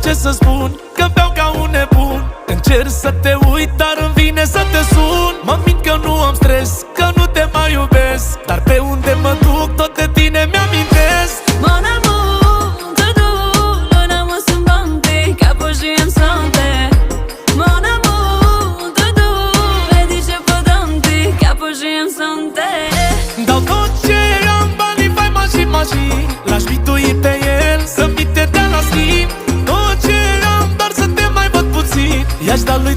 ce să spun, că beau ca un nebun. Încerc să te uit, dar îmi vine să te sun. Mă mint că nu am stres, că nu te mai iubesc, dar pe unde mă duc, tot de tine mi-amintesc. Mon amour, toujours, l'on a mon sumbante, capo j'aime santé. Mon amour, toujours, e dice podante, capo j'aime santé. Dau tot ce am, banii, faima și mașini, l-aș bitui pe el, să-mi te dea la schimb. Tot ce am, doar să te mai văd puțin, i-aș da lui